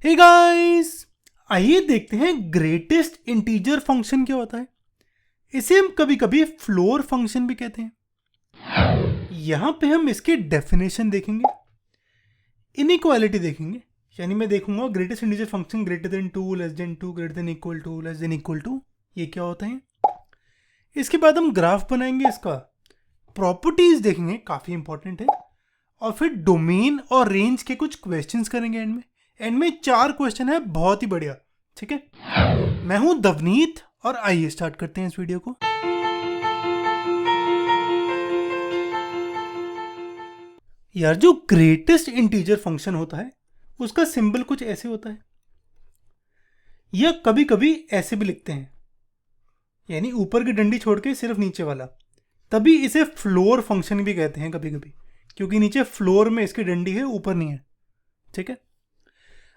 Hey guys, आइए देखते हैं ग्रेटेस्ट इंटीजर फंक्शन क्या होता है। इसे हम कभी कभी फ्लोर फंक्शन भी कहते हैं। यहां पे हम इसकी डेफिनेशन देखेंगे, इनइक्वालिटी देखेंगे, यानी मैं देखूंगा greatest integer function greater than 2, less than 2, greater than equal to, less than equal to, ये क्या होता है। इसके बाद हम ग्राफ बनाएंगे, इसका प्रॉपर्टीज देखेंगे, काफी इंपॉर्टेंट है। और फिर डोमेन और रेंज के कुछ क्वेश्चंस करेंगे एंड में 4 क्वेश्चन है, बहुत ही बढ़िया। ठीक है, मैं हूं दवनीत और आइए स्टार्ट करते हैं इस वीडियो को। यार, जो ग्रेटेस्ट इंटीजर फंक्शन होता है उसका सिंबल कुछ ऐसे होता है, या कभी कभी ऐसे भी लिखते हैं, यानी ऊपर की डंडी छोड़ के सिर्फ नीचे वाला। तभी इसे फ्लोर फंक्शन भी कहते हैं कभी कभी, क्योंकि नीचे फ्लोर में इसकी डंडी है, ऊपर नहीं है। ठीक है,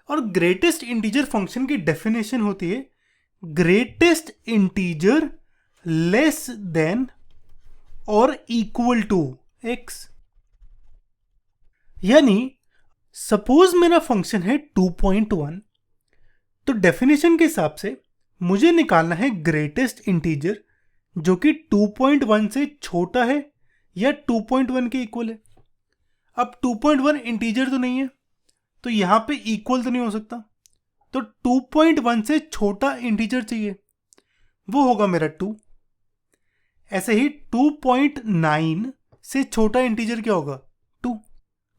और ग्रेटेस्ट इंटीजर फंक्शन की डेफिनेशन होती है ग्रेटेस्ट इंटीजर लेस देन और इक्वल टू x। यानी सपोज मेरा फंक्शन है 2.1, तो डेफिनेशन के हिसाब से मुझे निकालना है ग्रेटेस्ट इंटीजर जो कि 2.1 से छोटा है या 2.1 के इक्वल है। अब 2.1 इंटीजर तो नहीं है, तो यहां पे इक्वल तो नहीं हो सकता, तो 2.1 से छोटा इंटीजर चाहिए, वो होगा मेरा 2। ऐसे ही 2.9 से छोटा इंटीजर क्या होगा, 2।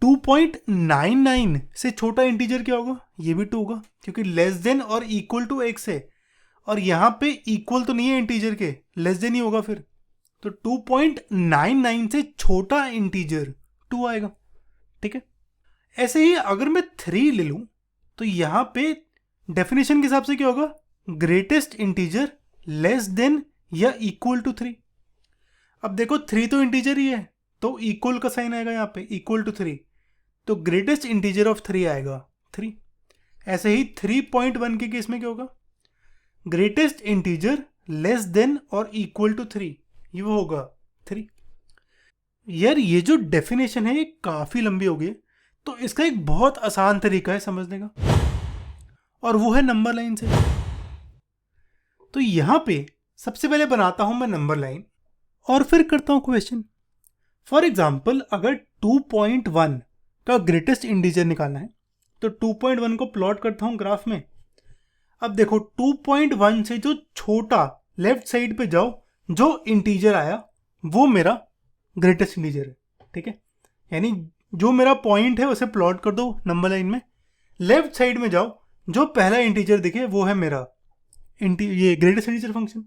2.99 से छोटा इंटीजर क्या होगा, ये भी 2 होगा, क्योंकि लेस देन और इक्वल टू x है, और यहां पे इक्वल तो नहीं है इंटीजर के, लेस देन ही होगा फिर। तो 2.99 से छोटा इंटीजर 2 आएगा। ठीक है, ऐसे ही अगर मैं 3 ले लूं, तो यहां पे डेफिनेशन के हिसाब से क्या होगा, ग्रेटेस्ट इंटीजर लेस देन या इक्वल टू 3। अब देखो 3 तो इंटीजर ही है, तो इक्वल का साइन आएगा यहाँ पे, इक्वल टू 3, तो ग्रेटेस्ट इंटीजर ऑफ 3 आएगा 3। ऐसे ही 3.1 के केस में क्या होगा, ग्रेटेस्ट इंटीजर लेस देन और इक्वल टू 3, ये वो होगा 3। यार, ये जो डेफिनेशन है ये काफी लंबी हो गई, तो इसका एक बहुत आसान तरीका है समझने का, और वो है नंबर लाइन से। तो यहां पे सबसे पहले बनाता हूं मैं नंबर लाइन, और फिर करता हूं क्वेश्चन। फॉर एग्जाम्पल, अगर 2.1 का ग्रेटेस्ट इंटीजर निकालना है, तो 2.1 को प्लॉट करता हूं ग्राफ में। अब देखो 2.1 से जो छोटा लेफ्ट साइड पे जाओ, जो इंटीजर आया वो मेरा ग्रेटेस्ट इंटीजर है। ठीक है, यानी जो मेरा पॉइंट है उसे प्लॉट कर दो नंबर लाइन में, लेफ्ट साइड में जाओ, जो पहला इंटीजर दिखे वो है मेरा ये ग्रेटेस्ट इंटीजर फंक्शन,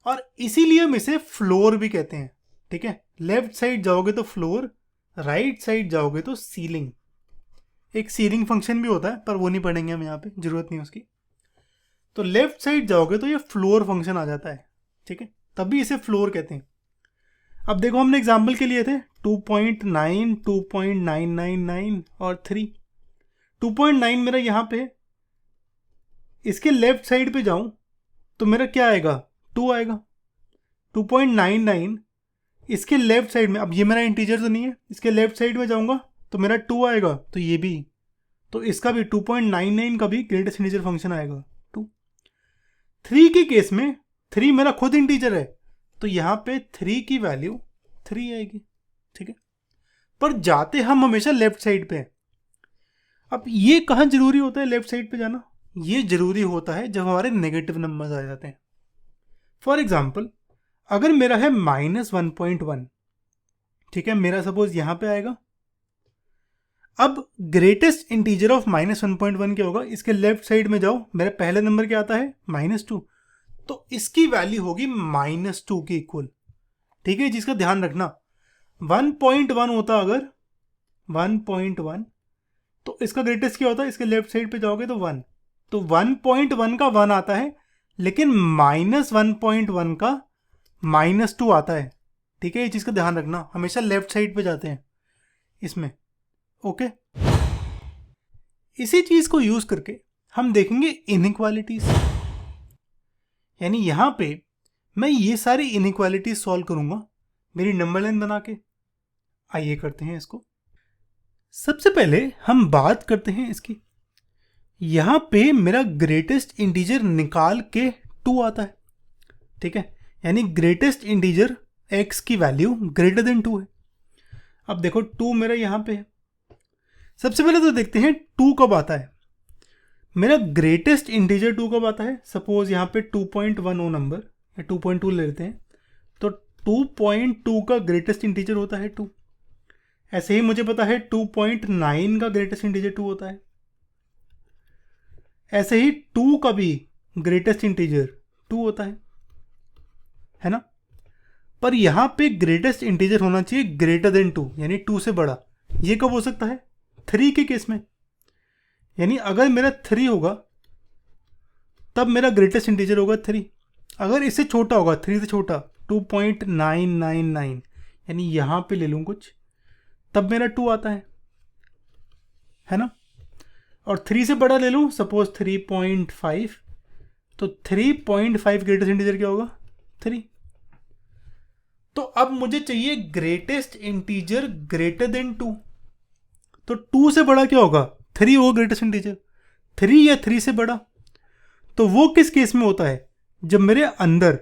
और इसीलिए हम इसे फ्लोर भी कहते हैं। ठीक है, लेफ्ट साइड जाओगे तो फ्लोर, राइट साइड जाओगे तो सीलिंग। एक सीलिंग फंक्शन भी होता है, पर वो नहीं पढ़ेंगे हम यहाँ पे, जरूरत नहीं उसकी। तो लेफ्ट साइड जाओगे तो ये फ्लोर फंक्शन आ जाता है। ठीक है, तभी इसे फ्लोर कहते हैं। अब देखो, हमने एग्जाम्पल के लिए थे 2.9, 2.999 और 3। 2.9 मेरा यहाँ पे, इसके लेफ्ट साइड पे जाऊं तो मेरा क्या आएगा, 2 आएगा। 2.99 इसके लेफ्ट साइड में, अब ये मेरा इंटीजर तो नहीं है, इसके लेफ्ट साइड में जाऊंगा तो मेरा 2 आएगा, तो ये भी, तो इसका भी 2.99 का भी ग्रेटेस्ट इंटीजर फंक्शन आएगा 2। 3 के केस में 3 मेरा खुद इंटीजर है, तो यहाँ पे 3 की वैल्यू 3 आएगी। ठीक है, पर जाते हम हमेशा लेफ्ट साइड पे हैं। अब ये कहाँ जरूरी होता है लेफ्ट साइड पे जाना, ये जरूरी होता है जब हमारे नेगेटिव नंबर्स आ जाते हैं। फॉर एग्जाम्पल, अगर मेरा है -1.1, ठीक है, मेरा सपोज यहां पे आएगा। अब ग्रेटेस्ट इंटीजर ऑफ -1.1 क्या होगा, इसके लेफ्ट साइड में जाओ, मेरा पहला नंबर क्या आता है -2, तो इसकी वैल्यू होगी -2 के इक्वल। ठीक है, जिसका ध्यान रखना, 1.1 होता अगर 1.1, तो इसका ग्रेटेस्ट क्या होता है, इसके लेफ्ट साइड पे जाओगे तो 1, तो 1.1 का 1 आता है, लेकिन -1.1 का -2 आता है। ठीक है, ये चीज का ध्यान रखना, हमेशा लेफ्ट साइड पे जाते हैं इसमें। ओके, इसी चीज को यूज करके हम देखेंगे इनइक्वालिटीज, यानी यहां पे मैं ये सारी इनइक्वालिटीज सॉल्व करूंगा मेरी नंबर लाइन बना के। आइए करते हैं इसको। सबसे पहले हम बात करते हैं इसकी यहाँ पे मेरा ग्रेटेस्ट इंटीजर निकाल के 2 आता है, ठीक है, यानी ग्रेटेस्ट इंटीजर x की वैल्यू ग्रेटर देन 2 है। अब देखो 2 मेरा यहाँ पे है। सबसे पहले तो देखते हैं 2 कब आता है। मेरा ग्रेटेस्ट इंटीजर 2 कब आता है। सपोज यहाँ पे 2.1 हो नंबर, या 2.2 ले लेते हैं, तो 2.2 का ग्रेटेस्ट इंटीजर होता है 2। ऐसे ही मुझे पता है 2.9 का ग्रेटेस्ट इंटीजर 2 होता है। ऐसे ही 2 का भी ग्रेटेस्ट इंटीजर 2 होता है ना। पर यहाँ पे ग्रेटेस्ट इंटीजर होना चाहिए ग्रेटर देन 2, यानी 2 से बड़ा। ये कब हो सकता है, 3 के केस में। यानी अगर मेरा 3 होगा तब मेरा ग्रेटेस्ट इंटीजर होगा 3। अगर इससे छोटा होगा, 3 से छोटा, 2.999, यानी यहाँ पे ले लूँ कुछ, तब मेरा 2 आता है ना। और 3 से बड़ा ले लूँ, सपोज 3.5, तो 3.5 ग्रेटेस्ट इंटीजर क्या होगा, 3। तो अब मुझे चाहिए ग्रेटेस्ट इंटीजर ग्रेटर देन 2। तो 2 से बड़ा क्या होगा, 3 होगा ग्रेटेस्ट इंटीजर। 3 या 3 से बड़ा, तो वो किस केस में होता है, जब मेरे अंदर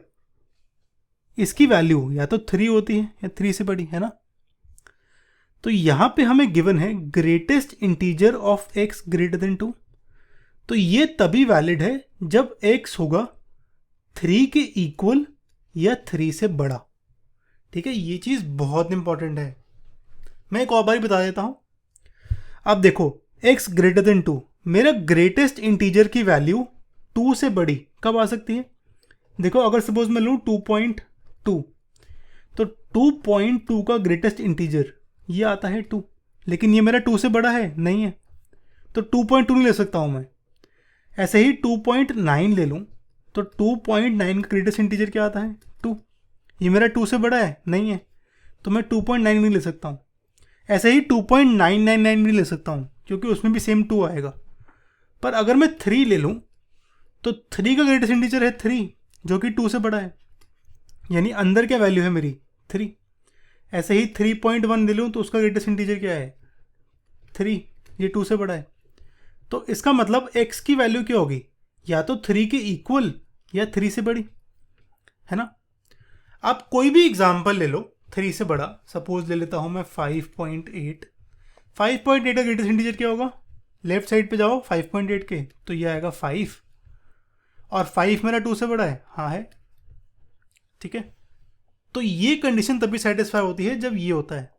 इसकी वैल्यू या तो 3 होती है या 3 से बड़ी, है ना। तो यहां पे हमें गिवन है greatest integer of x greater than 2। तो ये तभी वैलिड है जब x होगा 3 के इक्वल या 3 से बड़ा, ठीक है। ये चीज बहुत इंपॉर्टेंट है। मैं एक और बार बता देता हूं। अब देखो x ग्रेटर देन 2, मेरा ग्रेटेस्ट इंटीजर की वैल्यू 2 से बड़ी कब आ सकती है। देखो अगर सपोज मैं लूँ 2.2, तो 2.2 का ग्रेटेस्ट इंटीजर ये आता है 2, लेकिन ये मेरा 2 से बड़ा है नहीं है, तो 2.2 नहीं ले सकता हूँ मैं। ऐसे ही 2.9 ले लूँ, तो 2.9 का ग्रेटेस्ट इंटीजर क्या आता है, 2। ये मेरा 2 से बड़ा है नहीं है, तो मैं 2.9 नहीं ले सकता हूँ। ऐसे ही 2.999 नहीं ले सकता हूँ, क्योंकि उसमें भी सेम 2 आएगा। पर अगर मैं 3 ले लूँ, तो 3 का ग्रेटेस्ट इंटीजर है 3, जो कि 2 से बड़ा है, यानी अंदर क्या वैल्यू है मेरी, 3। ऐसे ही 3.1 ले लूँ, तो उसका ग्रेटेस्ट इंटीजर क्या है, 3, ये 2 से बड़ा है। तो इसका मतलब x की वैल्यू क्या होगी, या तो 3 के इक्वल या 3 से बड़ी, है ना। आप कोई भी एग्जाम्पल ले लो 3 से बड़ा। सपोज ले लेता हूँ मैं 5.8। 5.8 का ग्रेटेस्ट इंटीजर क्या होगा, लेफ्ट साइड पे जाओ 5.8 के, तो ये आएगा 5। और 5 मेरा 2 से बड़ा है, हाँ है, ठीक है। तो ये कंडीशन तभी सेटिस्फाई होती है जब ये होता है,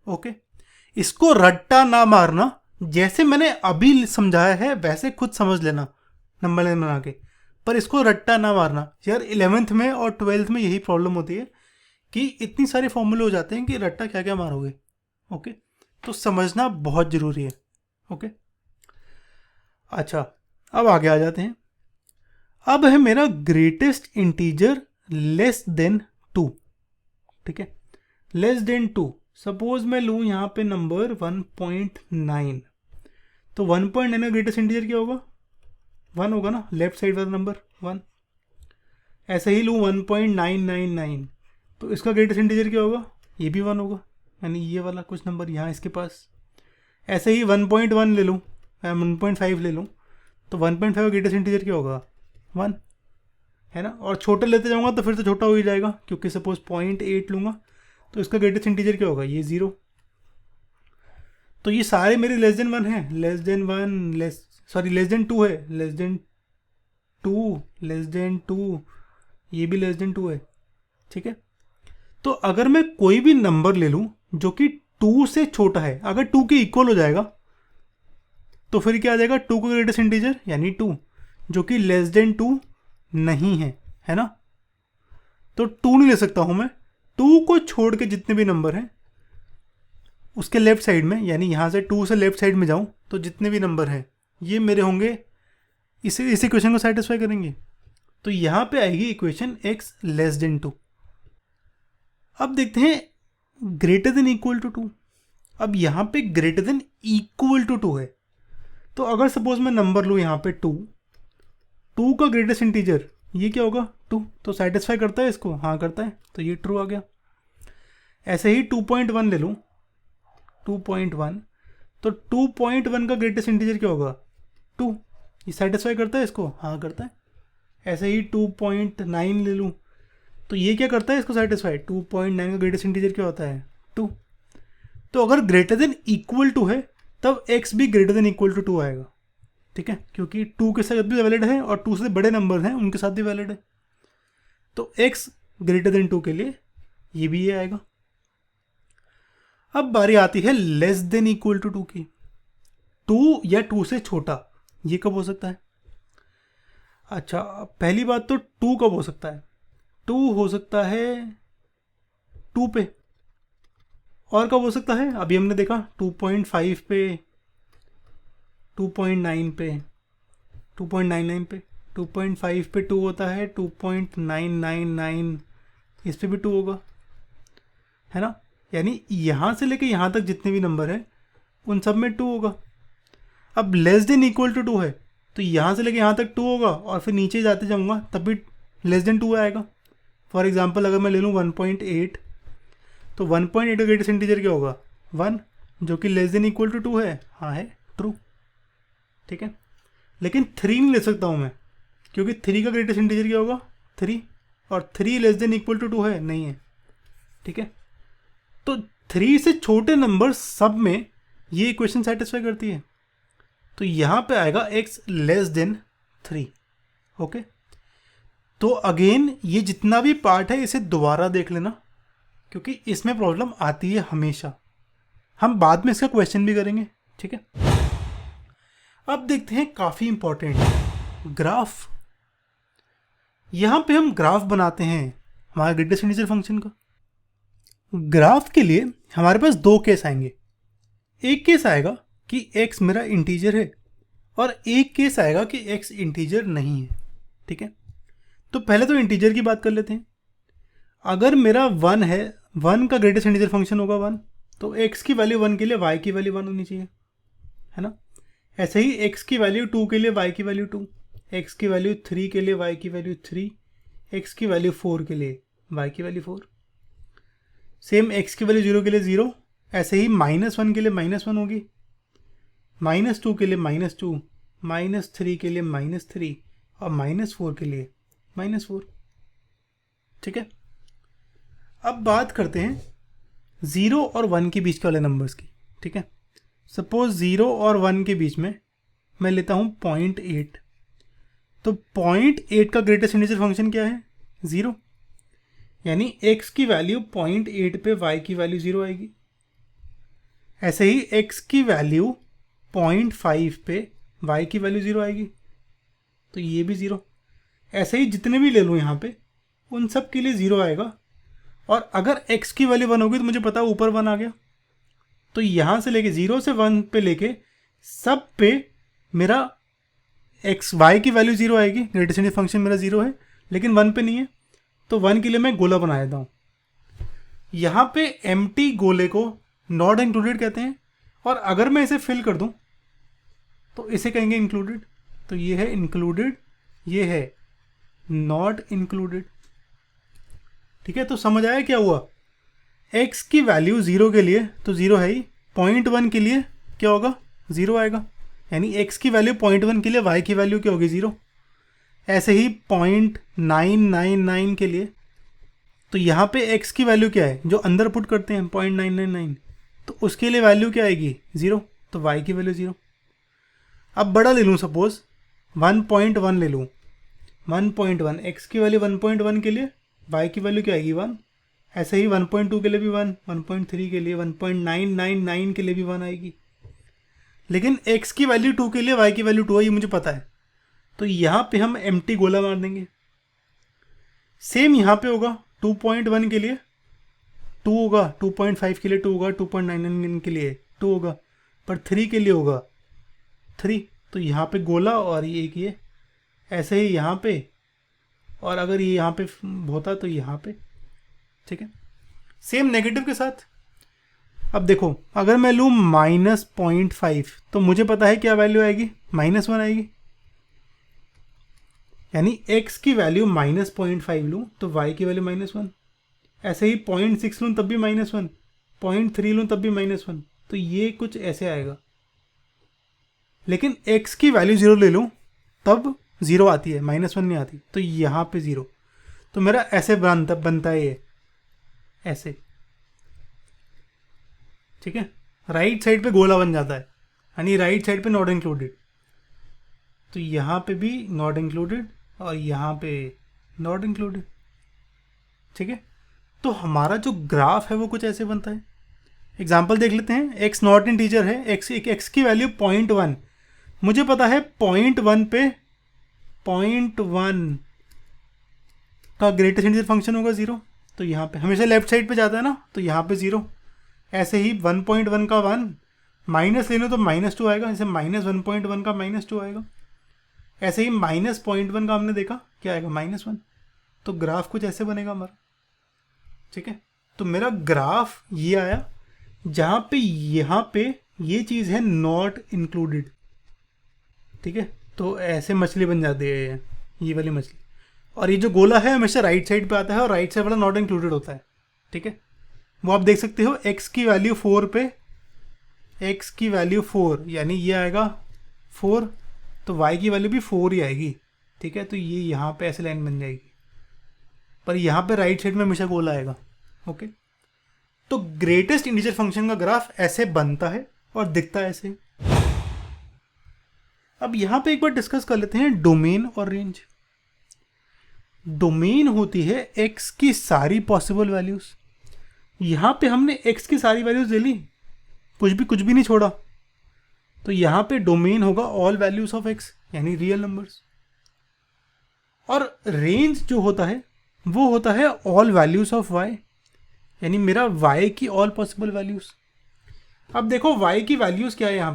ओके। इसको रट्टा ना मारना, जैसे मैंने अभी समझाया है वैसे खुद समझ लेना नंबर लाइन बना के, पर इसको रट्टा ना मारना यार। 11th में और 12th में यही प्रॉब्लम होती है कि इतनी सारे फॉर्मूले हो जाते हैं कि रट्टा क्या क्या मारोगे, ओके। तो समझना बहुत ज़रूरी है, ओके। अच्छा, अब आगे आ जाते हैं। अब है मेरा ग्रेटेस्ट इंटीजर लेस देन 2, ठीक है, लेस देन 2। सपोज मैं लूँ यहाँ पे नंबर 1.9, तो 1.9 का ग्रेटेस्ट इंटीजर क्या होगा, 1 होगा ना, लेफ्ट साइड वाला नंबर 1। ऐसे ही लूँ 1.999, तो इसका ग्रेटेस्ट इंटीजर क्या होगा, ये भी 1 होगा, यानी ये वाला कुछ नंबर यहाँ इसके पास। ऐसे ही 1.1 ले लूँ, 1.5 ले लूँ, तो 1.5 का ग्रेटेस्ट इंटीजर क्या होगा, 1, है ना। और छोटा लेते जाऊँगा तो फिर तो छोटा हो ही जाएगा, क्योंकि सपोज 0.8 लूँगा तो इसका ग्रेटेस्ट इंटीजर क्या होगा, ये 0। तो ये सारे मेरे लेस देन 1 हैं, लेस देन 1, लेस देन 2 है, लेस देन 2, लेस देन 2, ये भी लेस देन 2 है, ठीक है। तो अगर मैं कोई भी नंबर ले लूँ जो कि 2 से छोटा है, अगर 2 के इक्वल हो जाएगा तो फिर क्या आ जाएगा, 2 का ग्रेटेस्ट इंटीजर यानी 2, जो कि लेस देन 2 नहीं है ना। तो 2 नहीं ले सकता हूँ मैं। 2 को छोड़ के जितने भी नंबर हैं उसके लेफ्ट साइड में, यानी यहाँ से 2 से लेफ्ट साइड में जाऊँ तो जितने भी नंबर हैं ये मेरे होंगे, इस इक्वेशन को सेटिस्फाई करेंगे। तो यहाँ पे आएगी इक्वेशन x लेस देन 2। अब देखते हैं ग्रेटर देन इक्वल टू 2। अब यहाँ पे ग्रेटर देन इक्वल टू 2 है, तो अगर सपोज मैं नंबर लूँ यहाँ पे 2 का ग्रेटेस्ट इंटीजर ये क्या होगा, 2, तो सेटिस्फाई करता है इसको, हाँ करता है, तो ये ट्रू आ गया। ऐसे ही 2.1 ले लूँ, 2.1, तो 2.1 का ग्रेटेस्ट इंटीजर क्या होगा, 2, ये सेटिस्फाई करता है इसको? हाँ करता है। ऐसे ही 2.9 ले लूँ तो ये क्या करता है इसको सेटिस्फाई? 2.9 का ग्रेटेस्ट इंटीजर क्या होता है? 2। तो अगर ग्रेटर देन इक्वल टू है तब x भी ग्रेटर देन इक्वल टू 2 आएगा, ठीक है, क्योंकि 2 के साथ भी वैलिड है और 2 से बड़े नंबर हैं उनके साथ भी वैलिड है। तो x ग्रेटर देन 2 के लिए ये भी ये आएगा। अब बारी आती है लेस देन इक्वल टू 2 की। 2 या 2 से छोटा, ये कब हो सकता है? अच्छा, पहली बात तो 2 कब हो सकता है? 2 हो सकता है 2 पे। और कब हो सकता है? अभी हमने देखा 2.5 पे, 2.9 पे, 2.99 पे। 2.5 पे 2 होता है, 2.999 इस पे भी 2 होगा, है ना। यानी यहाँ से लेके यहाँ तक जितने भी नंबर हैं उन सब में 2 होगा। अब लेस देन इक्वल टू 2 है तो यहाँ से लेके यहाँ तक 2 होगा और फिर नीचे जाते जाऊँगा तब भी लेस देन 2 आएगा। फॉर एग्जांपल अगर मैं ले लूँ 1.8 तो 1.8 का ग्रेटेस्ट इंटीजर क्या होगा? 1, जो कि लेस देन इक्वल टू 2 है। हाँ है, ट्रू, ठीक है। लेकिन 3 नहीं ले सकता हूँ मैं, क्योंकि 3 का ग्रेटेस्ट इंटीजर क्या होगा? 3, और 3 लेस देन इक्वल टू 2 है, नहीं है, ठीक है। तो 3 से छोटे नंबर सब में ये इक्वेशन सेटिस्फाई करती है। तो यहाँ पे आएगा x लेस देन 3, ओके। तो अगेन ये जितना भी पार्ट है इसे दोबारा देख लेना, क्योंकि इसमें प्रॉब्लम आती है हमेशा। हम बाद में इसका क्वेश्चन भी करेंगे, ठीक है। अब देखते हैं काफ़ी इंपॉर्टेंट ग्राफ। यहाँ पे हम ग्राफ बनाते हैं हमारे ग्रेटेस्ट इंटीजर फंक्शन का। ग्राफ के लिए हमारे पास 2 केस आएंगे। एक केस आएगा कि x मेरा इंटीजर है और एक केस आएगा कि x इंटीजर नहीं है, ठीक है। तो पहले तो इंटीजर की बात कर लेते हैं। अगर मेरा 1 है, 1 का ग्रेटेस्ट इंटीजर फंक्शन होगा 1, तो x की वैल्यू 1 के लिए y की वैल्यू 1 होनी चाहिए, है ना। ऐसे ही x की वैल्यू 2 के लिए y की वैल्यू 2, x की वैल्यू 3 के लिए y की वैल्यू 3, x की वैल्यू 4 के लिए y की वैल्यू 4। सेम x की वैल्यू 0 के लिए 0, ऐसे ही -1 के लिए -1 होगी, -2 के लिए -2, -3 के लिए -3 और -4 के लिए -4, ठीक है। अब बात करते हैं 0 और 1 के बीच के वाले नंबर्स की, ठीक है। सपोज 0 और 1 के बीच में मैं लेता हूँ 0.8। तो 0.8 का ग्रेटेस्ट इंटीजर फंक्शन क्या है? 0, यानी x की वैल्यू 0.8 पे y की वैल्यू 0 आएगी। ऐसे ही x की वैल्यू 0.5 पे y की वैल्यू 0 आएगी, तो ये भी 0। ऐसे ही जितने भी ले लूँ यहाँ पे उन सब के लिए 0 आएगा। और अगर x की वैल्यू 1 होगी तो मुझे पता है ऊपर 1 आ गया, तो यहाँ से लेके 0 से 1 पे लेके सब पे मेरा x y की वैल्यू 0 आएगी। ग्रेटेस्ट इंटीजर फंक्शन मेरा 0 है लेकिन 1 पे नहीं है, तो 1 के लिए मैं गोला बना देता हूँ। यहाँ पे एम्प्टी गोले को नॉट इंक्लूडेड कहते हैं, और अगर मैं इसे फिल कर दूँ तो इसे कहेंगे इंक्लूडेड। तो ये है इंक्लूडेड, ये है नॉट इंक्लूडेड, ठीक है। तो समझ आया क्या हुआ? x की वैल्यू 0 के लिए तो 0 है ही, 0.1 के लिए क्या होगा? 0 आएगा, यानी x की वैल्यू 0.1 के लिए y की वैल्यू क्या होगी? 0। ऐसे ही 0.999 के लिए, तो यहाँ पे x की वैल्यू क्या है जो अंदर पुट करते हैं 0.999, तो उसके लिए वैल्यू क्या आएगी? 0, तो y की वैल्यू 0। अब बड़ा ले लूँ, सपोज 1.1 ले लूँ, 1.1 x की वैल्यू 1.1 के लिए y की वैल्यू क्या आएगी? 1। ऐसे ही 1.2 के लिए भी 1, 1.3 के लिए, 1.999 के लिए भी 1 आएगी। लेकिन x की वैल्यू 2 के लिए y की वैल्यू 2 है, ये मुझे पता है, तो यहाँ पे हम एम्प्टी गोला मार देंगे। सेम यहाँ पे होगा 2.1 के लिए 2 होगा, 2.5 के लिए 2 होगा, 2.99 के लिए 2 होगा, पर 3 के लिए होगा 3, तो यहाँ पे गोला और ये एक ये, ऐसे ही यहाँ पे, और अगर ये यहाँ पे होता तो यहाँ पे, ठीक है। सेम नेगेटिव के साथ। अब देखो अगर मैं लूँ -0.5 तो मुझे पता है क्या वैल्यू आएगी? -1 आएगी, यानी x की वैल्यू -0.5 लूँ तो y की वैल्यू -1। ऐसे ही 0.6 लूँ तब भी -1, 0.3 लूँ तब भी -1, तो ये कुछ ऐसे आएगा। लेकिन x की वैल्यू 0 ले लूँ तब 0 आती है, -1 नहीं आती, तो यहाँ पे 0। तो मेरा ऐसे बनता है ये, ऐसे, ठीक है। राइट साइड पे गोला बन जाता है, यानी राइट साइड पे नॉट इंक्लूडेड, तो यहाँ पे भी नॉट इंक्लूडेड और यहाँ पे नॉट इंक्लूडेड, ठीक है। तो हमारा जो ग्राफ है वो कुछ ऐसे बनता है। एग्जाम्पल देख लेते हैं। एक्स नॉट इंटीजर है, एक्स की वैल्यू 0.1, मुझे पता है 0.1 पे 0.1 का ग्रेटेस्ट इंटीजर फंक्शन होगा 0, तो यहाँ पे हमेशा लेफ्ट साइड पे जाता है ना, तो यहाँ पे 0। ऐसे ही 1.1 का 1 माइनस ले लो तो -2 आएगा, जैसे -1.1 का -2 आएगा। ऐसे ही -0.1 का हमने देखा क्या आएगा, -1। तो ग्राफ कुछ ऐसे बनेगा हमारा, ठीक है। तो मेरा ग्राफ ये आया जहाँ पे यहाँ पे ये चीज़ है नॉट इंक्लूडेड, ठीक है। तो ऐसे मछली बन जाती है ये वाली मछली, और ये जो गोला है हमेशा राइट साइड पे आता है और राइट साइड वाला नॉट इंक्लूडेड होता है, ठीक है। वो आप देख सकते हो x की वैल्यू 4 पे, x की वैल्यू 4 यानी ये आएगा 4, तो y की वैल्यू भी 4 ही आएगी, ठीक है। तो ये यहाँ पे ऐसे लाइन बन जाएगी, पर यहाँ पे राइट साइड में हमेशा गोला आएगा, ओके। तो ग्रेटेस्ट इंटीजर फंक्शन का ग्राफ ऐसे बनता है और दिखता है ऐसे। अब यहाँ पे एक बार डिस्कस कर लेते हैं डोमेन और रेंज। डोमेन होती है x की सारी पॉसिबल वैल्यूज। यहाँ पे हमने x की सारी वैल्यूज ले ली, कुछ भी नहीं छोड़ा, तो यहाँ पे डोमेन होगा ऑल वैल्यूज ऑफ x, यानी रियल नंबर्स। और रेंज जो होता है वो होता है ऑल वैल्यूज ऑफ y, यानी मेरा y की ऑल पॉसिबल वैल्यूज। अब देखो y की वैल्यूज क्या है यहाँ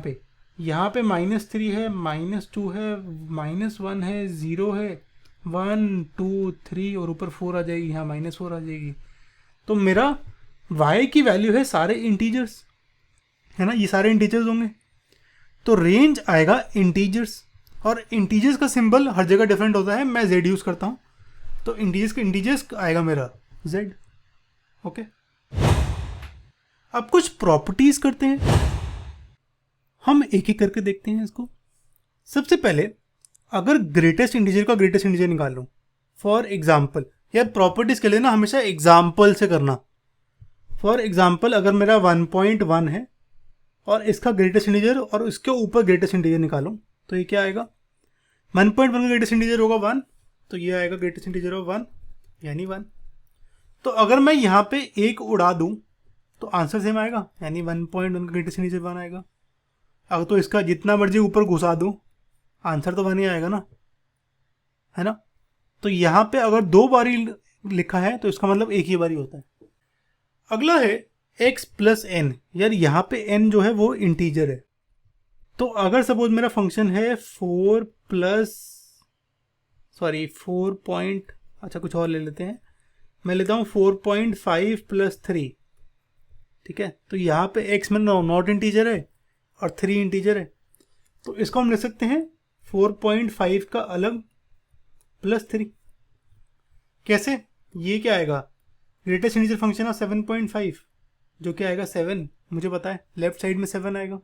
पे -3 है, -2 है, -1 है, 0 है, 1 2 3 और ऊपर 4 आ जाएगी, यहाँ -4 आ जाएगी। तो मेरा y की वैल्यू है सारे इंटीजर्स, है ना, ये सारे इंटीजर्स होंगे। तो रेंज आएगा इंटीजर्स, और इंटीजर्स का सिंबल हर जगह डिफरेंट होता है, मैं z यूज़ करता हूँ, तो इंटीजर्स आएगा मेरा z, ओके। अब कुछ प्रॉपर्टीज करते हैं, हम एक एक करके देखते हैं इसको। सबसे पहले अगर ग्रेटेस्ट इंटीजर का ग्रेटेस्ट इंटीजर निकाल लो, फॉर एग्जाम्पल, यार प्रॉपर्टीज के लिए ना हमेशा एग्जाम्पल से करना। फॉर एग्जाम्पल अगर मेरा 1.1 है और इसका ग्रेटेस्ट इंटीजर और उसके ऊपर ग्रेटेस्ट इंटीजर निकालो, तो ये क्या आएगा, 1.1 का ग्रेटेस्ट इंटीजर होगा 1, तो ये आएगा ग्रेटेस्ट इंटीजर ऑफ 1, यानी 1। तो अगर मैं यहाँ पे एक उड़ा दूँ तो आंसर सेम आएगा, यानी 1.1 का ग्रेटेस्ट इंटीजर 1 आएगा। अगर तो इसका जितना मर्जी ऊपर घुसा दूँ आंसर तो 1 ही आएगा ना, है ना। तो यहाँ पे अगर 2 बारी लिखा है तो इसका मतलब एक ही बारी होता है। अगला है x प्लस n। यार यहाँ पे n जो है वो इंटीजर है, तो अगर सपोज मेरा फंक्शन है 4 पॉइंट, अच्छा कुछ और ले लेते हैं, मैं लेता हूँ 4.5 + 3, ठीक है। तो यहाँ पे x में नॉट इंटीजर है और 3 इंटीजर है, तो इसको हम ले सकते हैं 4.5 का अलग +3। कैसे, ये क्या आएगा, ग्रेटेस्ट इंटीजर फंक्शन ऑफ 7.5, जो क्या आएगा 7, मुझे पता है लेफ्ट साइड में 7 आएगा।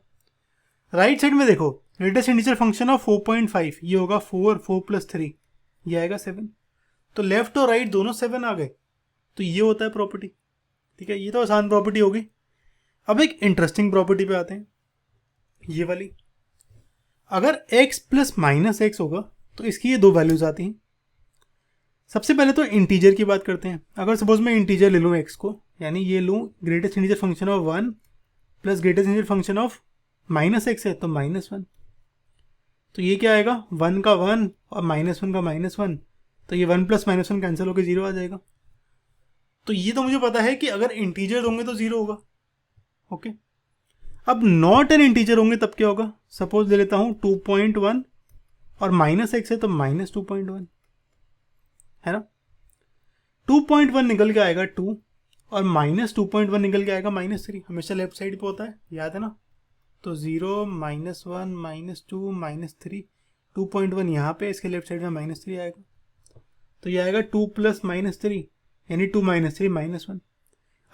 राइट साइड में देखो ग्रेटेस्ट इंटीजर फंक्शन ऑफ 4.5, ये होगा 4 + 3, ये आएगा 7। तो लेफ्ट और राइट दोनों 7 आ गए, तो ये होता है प्रॉपर्टी, ठीक है। ये तो आसान प्रॉपर्टी होगी। अब एक इंटरेस्टिंग प्रॉपर्टी पे आते हैं, ये वाली। अगर x + -x होगा तो इसकी ये 2 वैल्यूज आती हैं। सबसे पहले तो इंटीजर की बात करते हैं। अगर सपोज मैं इंटीजर ले लूँ x को, यानी ये लूँ greatest integer function of 1 plus greatest integer function of -x है, तो -1। तो ये क्या आएगा, 1 का 1 और -1 का -1, तो ये 1 + -1 कैंसिल होकर 0 आ जाएगा। तो ये तो मुझे पता है कि अगर इंटीजर होंगे तो 0 होगा, ओके। अब नॉट एन इंटीजर होंगे तब क्या होगा, सपोज ले लेता हूँ 2.1 और -x है तो -2.1, है ना। 2.1 निकल के आएगा 2 और -2.1 निकल के आएगा -3, हमेशा लेफ्ट साइड पे होता है, याद है ना। तो 0 -1 -2 -3, 2.1 यहाँ पे, इसके लेफ्ट साइड में -3 आएगा, तो ये आएगा 2 + -3, यानी 2 - 3 -1।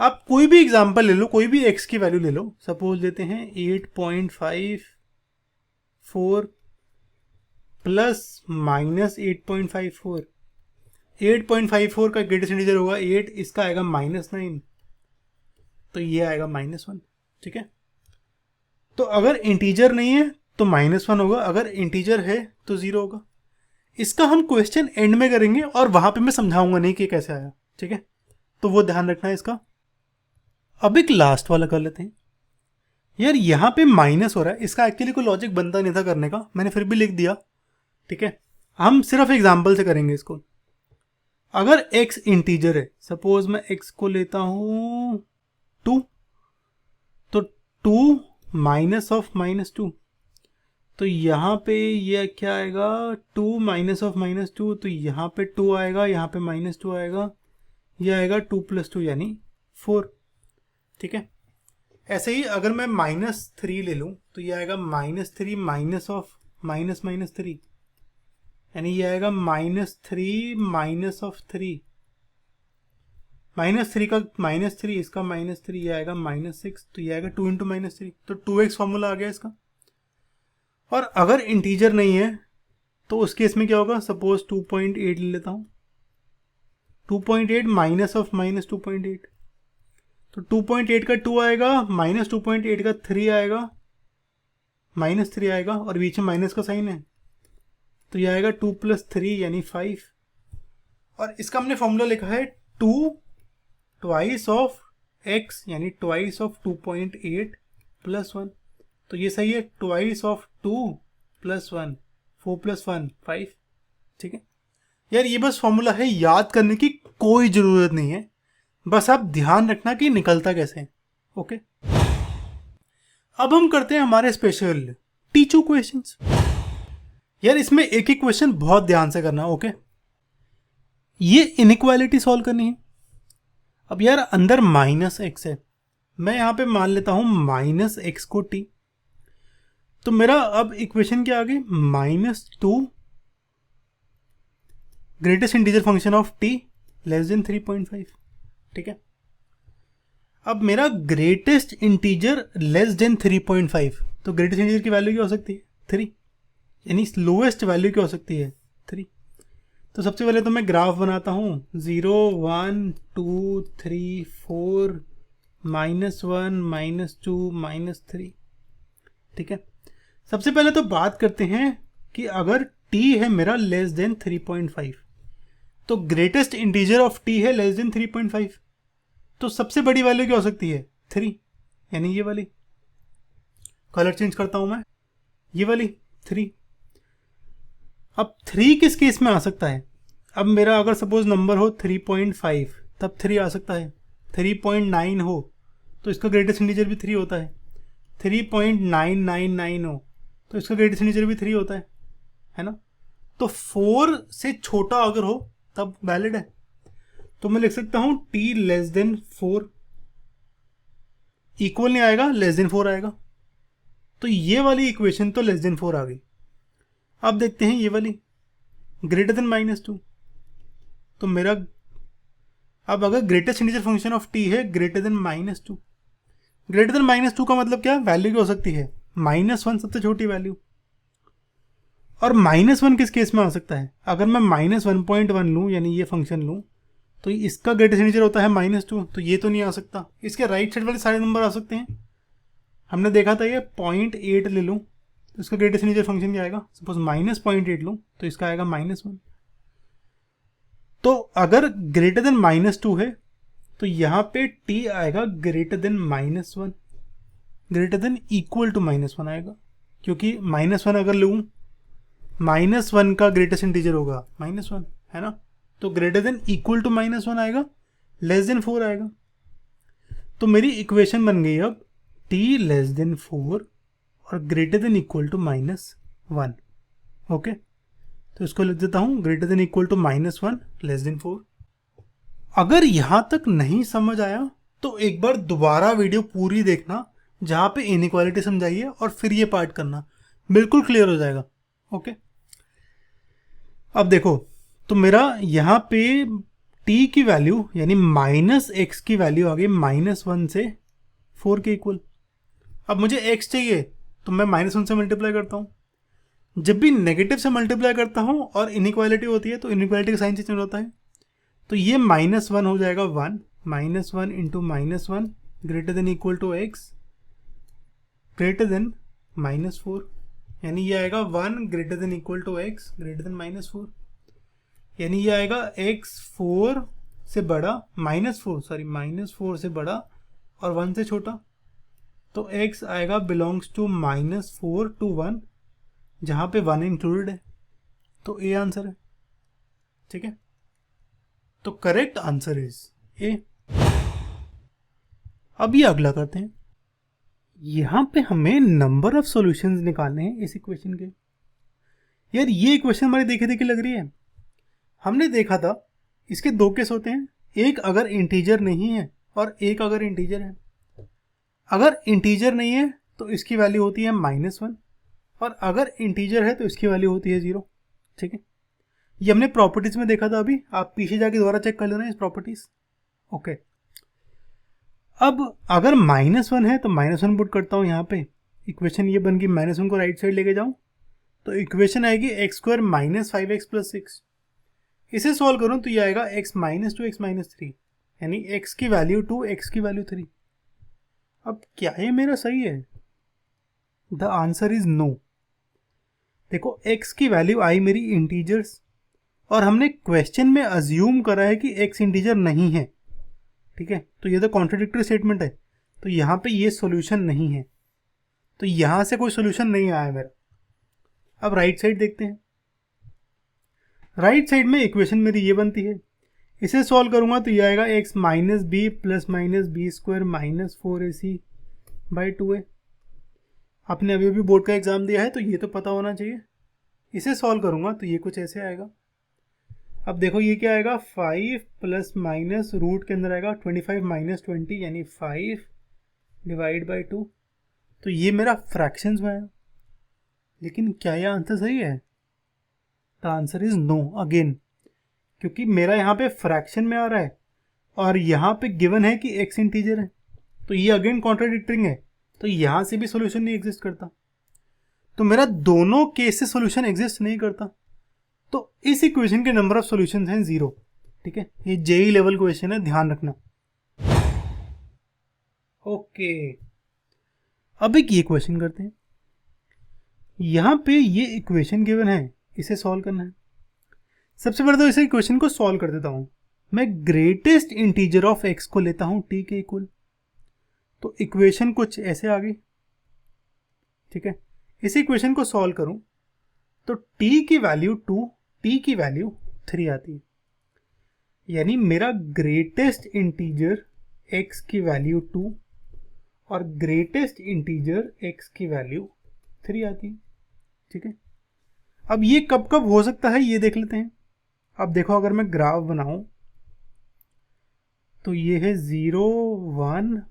आप कोई भी एग्जांपल ले लो, कोई भी x की वैल्यू ले लो, सपोज लेते हैं 8.54 प्लस माइनस 8.54, 8.54 का ग्रेटेस्ट इंटीजर होगा 8, इसका आएगा -9, तो ये आएगा -1। ठीक है, तो अगर इंटीजर नहीं है तो -1 होगा, अगर इंटीजर है तो 0 होगा। इसका हम क्वेश्चन एंड में करेंगे और वहां पे मैं समझाऊंगा नहीं कि कैसे आया। ठीक है, तो वो ध्यान रखना है इसका। अब एक लास्ट वाला कर लेते हैं। यार यहाँ पे माइनस हो रहा है, इसका एक्चुअली कोई लॉजिक बनता नहीं था करने का, मैंने फिर भी लिख दिया। ठीक है, हम सिर्फ एग्जाम्पल से करेंगे इसको। अगर x इंटीजर है, सपोज मैं x को लेता हूं 2, तो 2 माइनस ऑफ -2, तो यहाँ पे ये क्या आएगा, 2 माइनस ऑफ -2, तो यहाँ पे 2 आएगा, यहाँ पे -2 आएगा, ये आएगा 2 + 2 यानी 4। ठीक है, ऐसे ही अगर मैं -3 ले लूँ तो ये आएगा -3 माइनस ऑफ -3, यानी ये आएगा -3 माइनस ऑफ 3, -3 का -3, इसका -3, ये आएगा -6, तो ये आएगा 2 × -3, तो 2x फॉर्मूला आ गया इसका। और अगर इंटीजर नहीं है तो उस केस में क्या होगा, सपोज 2.8 ले लेता हूँ, 2.8 माइनस ऑफ -2.8, तो 2.8 का 2 आएगा, -2.8 का 3 आएगा, -3 आएगा, और बीच में माइनस का साइन है, तो यह आएगा 2 + 3 यानी 5। और इसका हमने फॉर्मूला लिखा है 2 ट्वाइस ऑफ x यानी ट्वाइस ऑफ 2.8 + 1, तो ये सही है, ट्वाइस ऑफ 2 + 1, 4 + 1 5। ठीक है यार, ये बस फॉर्मूला है, याद करने की कोई ज़रूरत नहीं है, बस आप ध्यान रखना कि निकलता कैसे है। ओके, अब हम करते हैं हमारे स्पेशल टीचू क्वेश्चंस। यार इसमें एक एक क्वेश्चन बहुत ध्यान से करना। ओके, ये इनइक्वालिटी सॉल्व करनी है। अब यार अंदर -x है, मैं यहां पे मान लेता हूं -x को t, तो मेरा अब इक्वेशन क्या आ गई, -2 greatest integer function of t < 3.5। ठीक है, अब मेरा ग्रेटेस्ट इंटीजर < 3.5, तो ग्रेटेस्ट इंटीजर की वैल्यू क्या हो सकती है, 3, यानी लोएस्ट वैल्यू क्या हो सकती है, 3। तो सबसे पहले तो मैं ग्राफ बनाता हूँ, 0 1 2 3 4 -1 -2 -3। ठीक है, सबसे पहले तो बात करते हैं कि अगर t है मेरा < 3.5, तो ग्रेटेस्ट इंटीजर ऑफ t है < 3.5, तो सबसे बड़ी वैल्यू क्या हो सकती है, 3, यानी ये वाली। कलर चेंज करता हूं मैं, ये वाली 3। अब 3 किस केस में आ सकता है, अब मेरा अगर सपोज नंबर हो 3.5 तब 3 आ सकता है, 3.9 हो तो इसका ग्रेटेस्ट इंटीजर भी 3 होता है, 3.999 हो तो इसका ग्रेटेस्ट इंटीजर भी 3 होता है ना। तो 4 से छोटा अगर हो तब वैलिड है, तो मैं लिख सकता हूं t < 4, इक्वल नहीं आएगा, <4 आएगा, तो ये वाली इक्वेशन तो <4 आ गई। अब देखते हैं ये वाली ग्रेटर देन -2, तो मेरा अब अगर greatest integer function of t है ग्रेटर देन -2, ग्रेटर देन -2 का मतलब क्या, वैल्यू क्या हो सकती है, -1 सबसे छोटी वैल्यू। और -1 किस केस में आ सकता है, अगर मैं -1.1 लूँ यानी ये फंक्शन लूँ तो इसका ग्रेटेस्ट इंटीजर होता है -2, तो ये तो नहीं आ सकता। इसके राइट साइड वाले सारे नंबर आ सकते हैं, हमने देखा था ये 0.8 ले लूँ तो इसका ग्रेटेस्ट इंटीजर फंक्शन क्या आएगा, सपोज -0.8 लूँ तो इसका आएगा -1। तो अगर ग्रेटर देन -2 है तो यहाँ पे t आएगा greater than -1, greater than equal to -1 आएगा, क्योंकि -1 अगर लूँ, -1 का ग्रेटेस्ट इंटीजर होगा -1, है ना, तो ग्रेटर देन इक्वल टू -1 आएगा, <4 आएगा। तो मेरी इक्वेशन बन गई अब t <4 और greater than equal to -1। Okay, तो इसको लिख देता हूँ ग्रेटर देन इक्वल टू -1 <4। अगर यहाँ तक नहीं समझ आया तो एक बार दोबारा वीडियो पूरी देखना, जहाँ पे इनइक्वालिटी समझाइए और फिर ये पार्ट करना, बिल्कुल क्लियर हो जाएगा। ओके, अब देखो, तो मेरा यहाँ पे t की वैल्यू यानी -x की वैल्यू आ गई -1 से 4 के इक्वल। अब मुझे x चाहिए तो मैं -1 से मल्टीप्लाई करता हूँ, जब भी नेगेटिव से मल्टीप्लाई करता हूँ और इनइक्वालिटी होती है तो इनइक्वालिटी का साइन चेंज होता है। तो ये -1 हो जाएगा 1, -1 into -1 greater than equal to x greater than -4, यानी ये आएगा 1 greater than equal to x greater than -4, यानी ये आएगा x 4 से बड़ा -4 से बड़ा और 1 से छोटा। तो x आएगा बिलोंग्स टू -4 to 1, जहाँ पे 1 इंक्लूडेड है। तो ए आंसर है। ठीक है, तो करेक्ट आंसर इज ए। अब ये अगला करते हैं। यहां पे हमें नंबर ऑफ सॉल्यूशंस निकालने हैं इस इक्वेशन के। यार ये इक्वेशन हमारी देखे देखे लग रही है। हमने देखा था इसके दो केस होते हैं, एक अगर इंटीजर नहीं है और एक अगर इंटीजर है। अगर इंटीजर नहीं है तो इसकी वैल्यू होती है -1 और अगर इंटीजर है तो इसकी वैल्यू होती है 0। ठीक है, ये हमने प्रॉपर्टीज में देखा था। अभी आप पीछे जाके दोबारा चेक कर लेना इस प्रॉपर्टीज। ओके, अब अगर -1 है तो -1 पुट करता हूँ यहाँ पे। इक्वेशन ये बन गई, -1 को राइट साइड लेके जाऊँ तो इक्वेशन आएगी x² -5x + 6। इसे सॉल्व करूँ तो ये आएगा x - 2 x - 3, यानी x की वैल्यू 2 x की वैल्यू 3। अब क्या ये मेरा सही है? The answer is no. देखो x की वैल्यू आई मेरी इंटीजर्स और हमने क्वेश्चन में अज्यूम करा है कि x इंटीजर नहीं है। ठीक है, तो ये तो कॉन्ट्राडिक्टरी स्टेटमेंट है, तो यहाँ पे ये सॉल्यूशन नहीं है, तो यहाँ से कोई सॉल्यूशन नहीं आया मेरा। अब राइट साइड देखते हैं। राइट साइड में इक्वेशन मेरी ये बनती है, इसे सॉल्व करूंगा तो ये आएगा x - b + -b² -4ac/2a। आपने अभी भी बोर्ड का एग्जाम दिया है तो ये तो पता होना चाहिए। इसे सॉल्व करूंगा तो ये कुछ ऐसे आएगा। अब देखो ये क्या आएगा, 5 ± रूट के अंदर आएगा 25 - 20, यानी 5/2। तो ये मेरा फ्रैक्शंस में है, लेकिन क्या ये आंसर सही है? The answer is no again, क्योंकि मेरा यहाँ पे फ्रैक्शन में आ रहा है और यहाँ पे गिवन है कि x इंटीजर है, तो ये अगेन कॉन्ट्राडिक्टिंग है, तो यहाँ से भी सोल्यूशन नहीं एग्जिस्ट करता। तो मेरा दोनों केस से सोल्यूशन एग्जिस्ट नहीं करता, तो इस इक्वेशन के नंबर ऑफ सॉल्यूशंस हैं 0। ठीक है, ये जेई लेवल क्वेश्चन है, ध्यान रखना। ओके, अब एक ये क्वेश्चन करते हैं। यहां पे ये इक्वेशन गिवन है, इसे सॉल्व करना है। सबसे पहले तो इसे इक्वेशन को सॉल्व कर देता हूं। मैं ग्रेटेस्ट इंटीजर ऑफ x को लेता हूं t के इक्वल, तो इक्वेशन कुछ ऐसे आ गई। ठीक है, इस इक्वेशन को सॉल्व करूं तो t की वैल्यू 2, t की वैल्यू 3 आती है, यानी मेरा ग्रेटेस्ट इंटीजर x की वैल्यू 2 और ग्रेटेस्ट इंटीजर x की वैल्यू 3 आती है। ठीक है, अब ये कब कब हो सकता है ये देख लेते हैं। अब देखो, अगर मैं ग्राफ बनाऊं तो ये है 0 1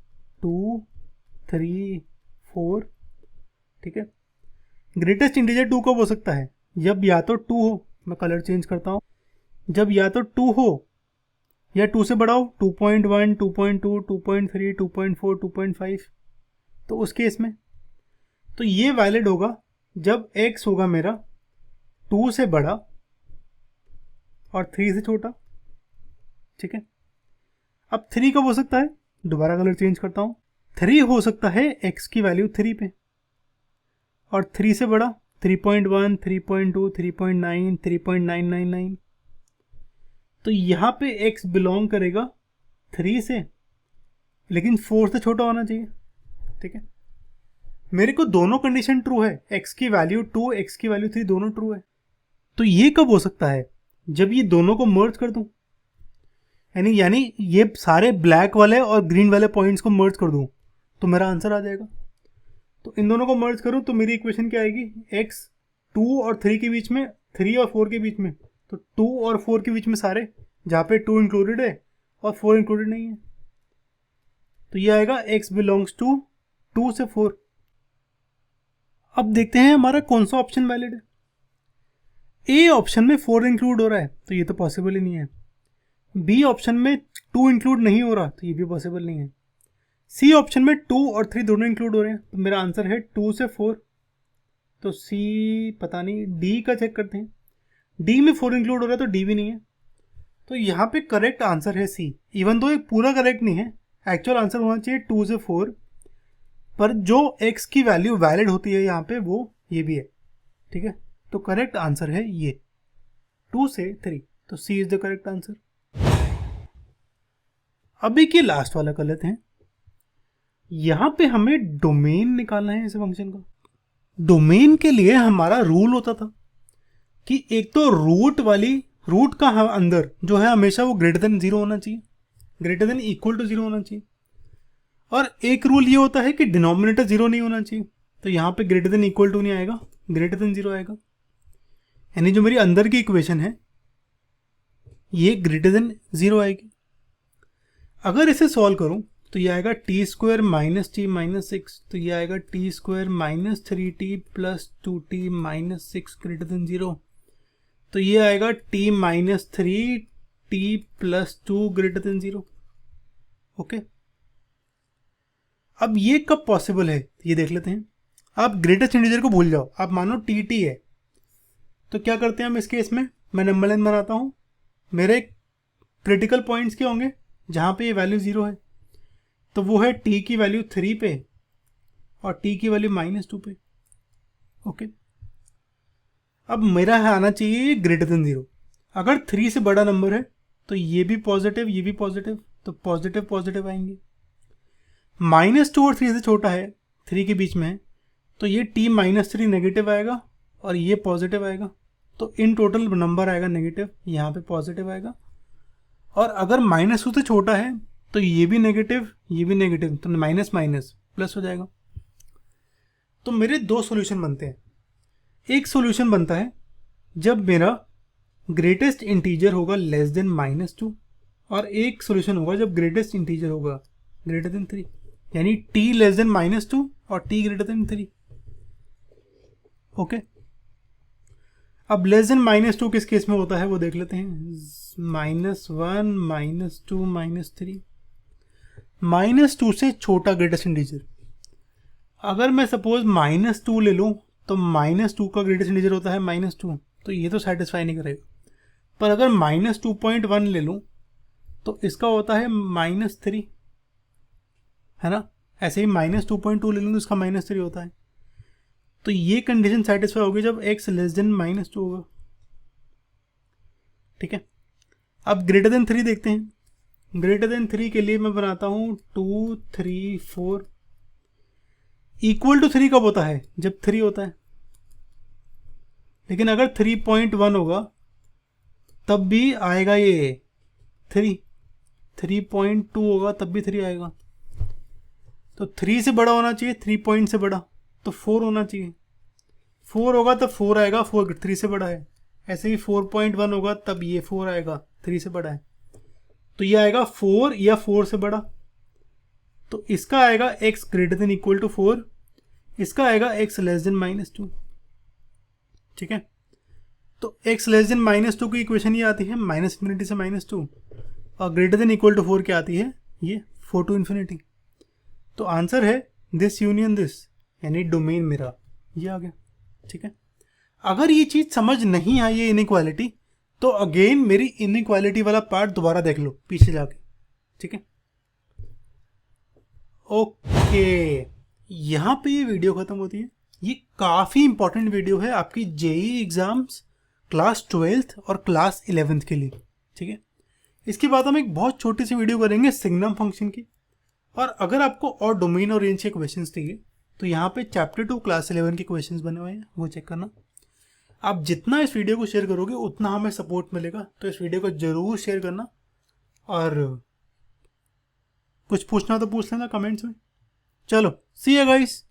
2 3 4। ठीक है, ग्रेटेस्ट इंटीजर 2 कब हो सकता है? जब या तो 2 हो, मैं कलर चेंज करता हूं, जब या तो 2 हो या 2 से बड़ा हो, 2.1 2.2 2.3 2.4 2.5, तो उस केस में तो ये वैलिड होगा जब x होगा मेरा 2 से बड़ा और 3 से छोटा। ठीक है, अब 3 कब हो सकता है? दोबारा कलर चेंज करता हूं, 3 हो सकता है x की वैल्यू 3 पे और 3 से बड़ा 3.1 3.2 3.9 3.999। तो यहां पे x बिलोंग करेगा 3 से, लेकिन 4 से छोटा होना चाहिए। ठीक है, मेरे को दोनों कंडीशन ट्रू है, x की वैल्यू 2 x की वैल्यू 3 दोनों ट्रू है। तो ये कब हो सकता है? जब ये दोनों को मर्ज कर दूं, यानी ये सारे ब्लैक वाले और ग्रीन वाले पॉइंट्स को मर्ज कर दूं तो मेरा आंसर आ जाएगा। तो इन दोनों को मर्ज करूं तो मेरी इक्वेशन क्या आएगी, x 2 और 3 के बीच में, 3 और 4 के बीच में, तो 2 और 4 के बीच में सारे, जहाँ पे 2 इंक्लूडेड है और 4 इंक्लूडेड नहीं है, तो ये आएगा x बिलोंग्स टू 2 से 4। अब देखते हैं हमारा कौन सा ऑप्शन वैलिड है। ए ऑप्शन में 4 इंक्लूड हो रहा है तो ये तो पॉसिबल ही नहीं है। बी ऑप्शन में 2 इंक्लूड नहीं हो रहा तो ये भी पॉसिबल नहीं है। सी ऑप्शन में 2 और 3 दोनों इंक्लूड हो रहे हैं, तो मेरा आंसर है 2 से 4। तो सी पता नहीं, डी का चेक करते हैं। डी में 4 इंक्लूड हो रहा है तो डी भी नहीं है, तो यहाँ पे करेक्ट आंसर है सी। इवन दो ये पूरा करेक्ट नहीं है, एक्चुअल आंसर होना चाहिए 2 से 4, पर जो x की वैल्यू वैलिड होती है यहाँ पे वो ये भी है, ठीक है। तो करेक्ट आंसर है ये 2 से 3, तो सी इज द करेक्ट आंसर। अभी की लास्ट वाला कर लेते हैं। यहाँ पे हमें डोमेन निकालना है इस फंक्शन का। डोमेन के लिए हमारा रूल होता था कि एक तो रूट का अंदर जो है हमेशा वो ग्रेटर देन 0 होना चाहिए, ग्रेटर देन इक्वल टू 0 होना चाहिए, और एक रूल ये होता है कि डिनोमिनेटर 0 नहीं होना चाहिए। तो यहाँ पे ग्रेटर देन इक्वल टू नहीं आएगा, ग्रेटर देन 0 आएगा। यानी जो मेरी अंदर की इक्वेशन है ये ग्रेटर देन 0 आएगी। अगर इसे सॉल्व करूं तो ये आएगा T square minus T minus 6, तो ये आएगा T square minus 3t plus 2t minus 6 greater than 0, तो ये आएगा t minus 3t plus 2 greater then 0। Okay, अब ये कब पॉसिबल है ये देख लेते हैं। आप ग्रेटेस्ट इंटीजर को भूल जाओ, आप मानो टी है, तो क्या करते हैं हम इस केस में, मैं नंबर लाइन बनाता हूँ। मेरे क्रिटिकल पॉइंट्स क्या होंगे जहाँ पे ये वैल्यू 0 है, तो वो है t की वैल्यू 3 पे और t की वैल्यू -2 पे। ओके, अब मेरा है आना चाहिए ग्रेटर देन 0। अगर 3 से बड़ा नंबर है तो ये भी पॉजिटिव ये भी पॉजिटिव, तो पॉजिटिव पॉजिटिव आएंगे। -2 और 3 से छोटा है, 3 के बीच में है, तो ये t -3 नेगेटिव आएगा और ये पॉजिटिव आएगा, तो इन टोटल नंबर आएगा नेगेटिव, यहाँ पे पॉजिटिव आएगा। और अगर -2 से छोटा है तो ये भी नेगेटिव ये भी नेगेटिव, तो माइनस माइनस प्लस हो जाएगा। तो मेरे दो सॉल्यूशन बनते हैं। एक सॉल्यूशन बनता है जब मेरा ग्रेटेस्ट इंटीजर होगा लेस देन -2, और एक सॉल्यूशन होगा जब ग्रेटेस्ट इंटीजर होगा ग्रेटर देन 3, यानी t लेस देन -2 और t ग्रेटर देन 3। ओके, अब लेस देन -2 किस केस में होता है वो देख लेते हैं। -1 -2 -3, -2 से छोटा ग्रेटेस्ट इंटीजर। अगर मैं सपोज -2 ले लूँ तो -2 का ग्रेटेस्ट इंटीजर होता है -2, तो ये तो सेटिस्फाई नहीं करेगा। पर अगर -2.1 ले लूँ तो इसका होता है -3, है ना। ऐसे ही -2.2 ले लूँ तो इसका -3 होता है। तो ये कंडीशन सेटिस्फाई होगी जब x लेस देन -2 होगा, ठीक है। अब ग्रेटर देन 3 देखते हैं। ग्रेटर देन 3 के लिए मैं बनाता हूँ 2 3 4। इक्वल टू 3 कब होता है, जब 3 होता है, लेकिन अगर 3.1 होगा तब भी आएगा ये 3, 3.2 होगा तब भी 3 आएगा। तो 3 से बड़ा होना चाहिए, 3 पॉइंट से बड़ा, तो 4 होना चाहिए। 4 होगा तब 4 आएगा, 4 3 से बड़ा है। ऐसे ही 4.1 होगा तब ये 4 आएगा, 3 से बड़ा है, तो ये आएगा 4 या 4 से बड़ा। तो इसका आएगा x greater than equal to 4, इसका आएगा x लेस देन -2, ठीक है। तो x लेस देन -2 की इक्वेशन ये आती है -∞ से -2, और ग्रेटर देन इक्वल टू 4 क्या आती है, ये 4 to ∞। तो आंसर है दिस यूनियन दिस, यानी डोमेन मेरा ये आ गया, ठीक है। अगर ये चीज़ समझ नहीं आई है इनइक्वालिटी, तो अगेन मेरी इनइक्वालिटी वाला पार्ट दोबारा देख लो पीछे जाके, ठीक है। ओके, यहाँ पे ये वीडियो खत्म होती है। ये काफ़ी इंपॉर्टेंट वीडियो है आपकी जेईई एग्जाम्स क्लास 12th और क्लास 11th के लिए, ठीक है। इसके बाद हम एक बहुत छोटी सी वीडियो करेंगे सिग्नम फंक्शन की। और अगर आपको और डोमेन और रेंज के क्वेश्चंस चाहिए तो यहाँ पे चैप्टर 2 क्लास 11 के क्वेश्चंस बने हुए हैं, वो चेक करना। आप जितना इस वीडियो को शेयर करोगे उतना हमें सपोर्ट मिलेगा, तो इस वीडियो को ज़रूर शेयर करना। और कुछ पूछना तो पूछ लेना कमेंट्स में। चलो, सी यू गाइस।